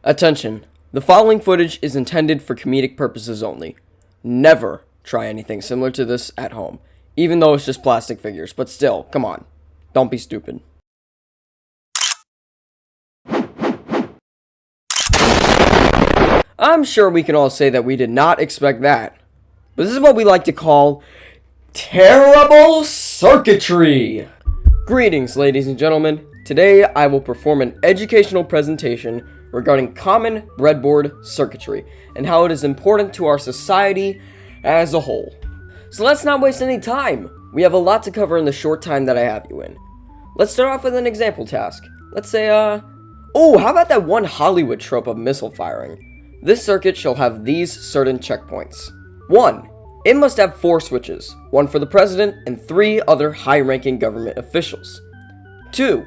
Attention, the following footage is intended for comedic purposes only. Never try anything similar to this at home, even though it's just plastic figures, but still, come on, don't be stupid. I'm sure we can all say that we did not expect that, but this is what we like to call terrible circuitry. Greetings, ladies and gentlemen. Today I will perform an educational presentation regarding common breadboard circuitry and how it is important to our society as a whole. So let's not waste any time. We have a lot to cover in the short time that I have you in. Let's start off with an example task. Let's say, how about that one Hollywood trope of missile firing? This circuit shall have these certain checkpoints. 1. It must have 4 switches, 1 for the president and 3 other high-ranking government officials. 2.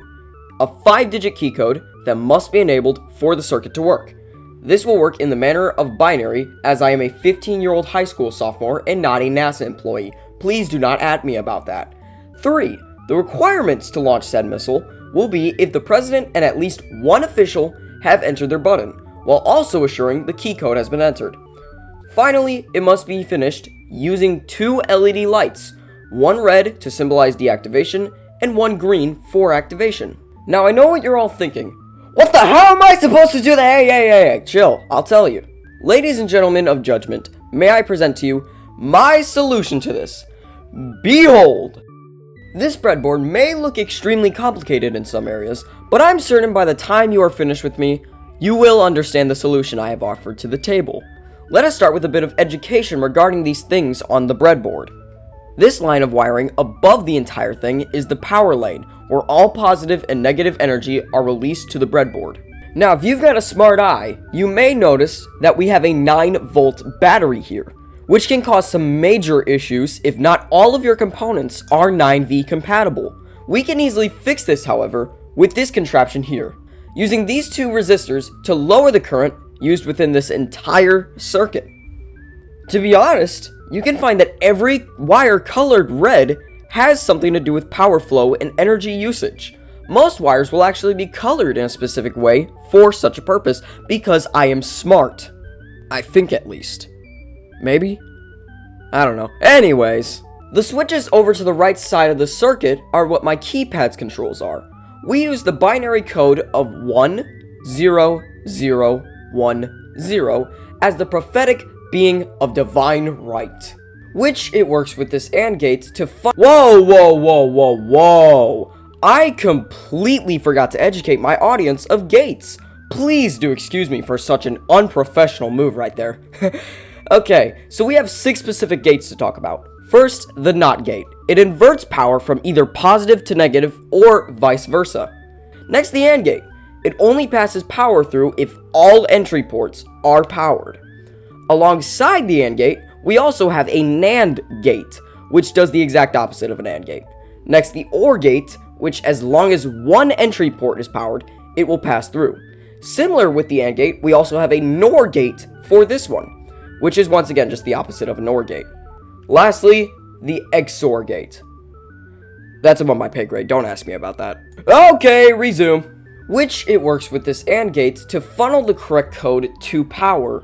A 5-digit key code that must be enabled for the circuit to work. This will work in the manner of binary, as I am a 15-year-old high school sophomore and not a NASA employee. Please do not at me about that. 3. The requirements to launch said missile will be if the president and at least one official have entered their button, while also assuring the key code has been entered. Finally, it must be finished using 2 LED lights, 1 red to symbolize deactivation and 1 green for activation. Now I know what you're all thinking. What the hell am I supposed to do? Hey, chill, I'll tell you. Ladies and gentlemen of judgment, may I present to you my solution to this. Behold! This breadboard may look extremely complicated in some areas, but I'm certain by the time you are finished with me, you will understand the solution I have offered to the table. Let us start with a bit of education regarding these things on the breadboard. This line of wiring above the entire thing is the power lane, where all positive and negative energy are released to the breadboard. Now, if you've got a smart eye, you may notice that we have a 9-volt battery here, which can cause some major issues if not all of your components are 9V compatible. We can easily fix this, however, with this contraption here, using these 2 resistors to lower the current used within this entire circuit. To be honest, you can find that every wire colored red has something to do with power flow and energy usage. Most wires will actually be colored in a specific way for such a purpose because I am smart. I think, at least. Maybe? I don't know. Anyways, the switches over to the right side of the circuit are what my keypad's controls are. We use the binary code of 1, 0, 0, 1, 0 as the prophetic being of divine right, which it works with this AND gate to Whoa! I completely forgot to educate my audience of gates. Please do excuse me for such an unprofessional move right there. Okay, so we have 6 specific gates to talk about. First, the NOT gate. It inverts power from either positive to negative or vice versa. Next, the AND gate. It only passes power through if all entry ports are powered. Alongside the AND gate, we also have a NAND gate, which does the exact opposite of an AND gate. Next, the OR gate, which as long as one entry port is powered, it will pass through. Similar with the AND gate, we also have a NOR gate for this one, which is once again just the opposite of a NOR gate. Lastly, the XOR gate. That's above my pay grade, don't ask me about that. Okay, resume. Which it works with this AND gate to funnel the correct code to power.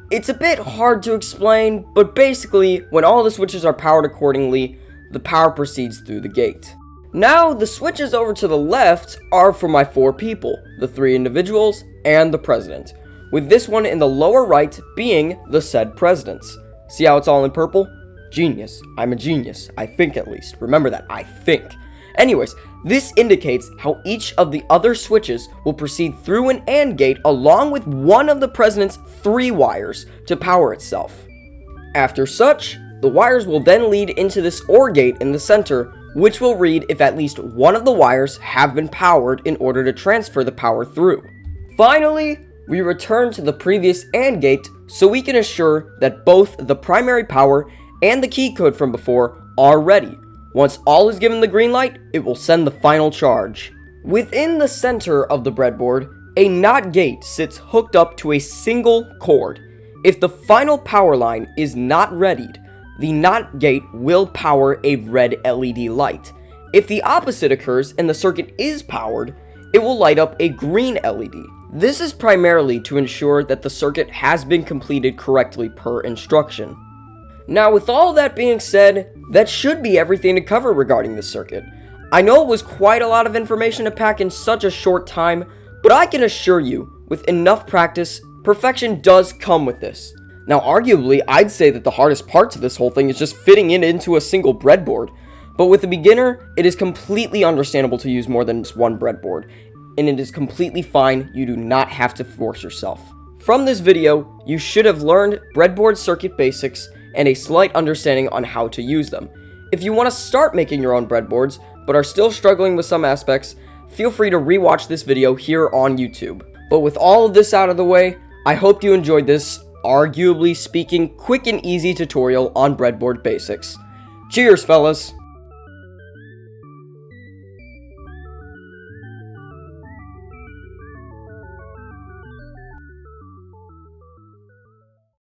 It's a bit hard to explain, but basically, when all the switches are powered accordingly, the power proceeds through the gate. Now, the switches over to the left are for my 4 people, the 3 individuals, and the president, with this one in the lower right being the said presidents. See how it's all in purple? Genius. I'm a genius. I think, at least. Remember that, I think. Anyways, this indicates how each of the other switches will proceed through an AND gate along with one of the president's 3 wires to power itself. After such, the wires will then lead into this OR gate in the center, which will read if at least one of the wires have been powered in order to transfer the power through. Finally, we return to the previous AND gate so we can assure that both the primary power and the key code from before are ready. Once all is given the green light, it will send the final charge. Within the center of the breadboard, a NOT gate sits hooked up to a single cord. If the final power line is not readied, the NOT gate will power a red LED light. If the opposite occurs and the circuit is powered, it will light up a green LED. This is primarily to ensure that the circuit has been completed correctly per instruction. Now, with all that being said, that should be everything to cover regarding this circuit. I know it was quite a lot of information to pack in such a short time, but I can assure you, with enough practice, perfection does come with this. Now, arguably, I'd say that the hardest part to this whole thing is just fitting it into a single breadboard. But with a beginner, it is completely understandable to use more than just one breadboard, and it is completely fine. You do not have to force yourself. From this video, you should have learned breadboard circuit basics and a slight understanding on how to use them. If you want to start making your own breadboards, but are still struggling with some aspects, feel free to rewatch this video here on YouTube. But with all of this out of the way, I hope you enjoyed this, arguably speaking, quick and easy tutorial on breadboard basics. Cheers, fellas!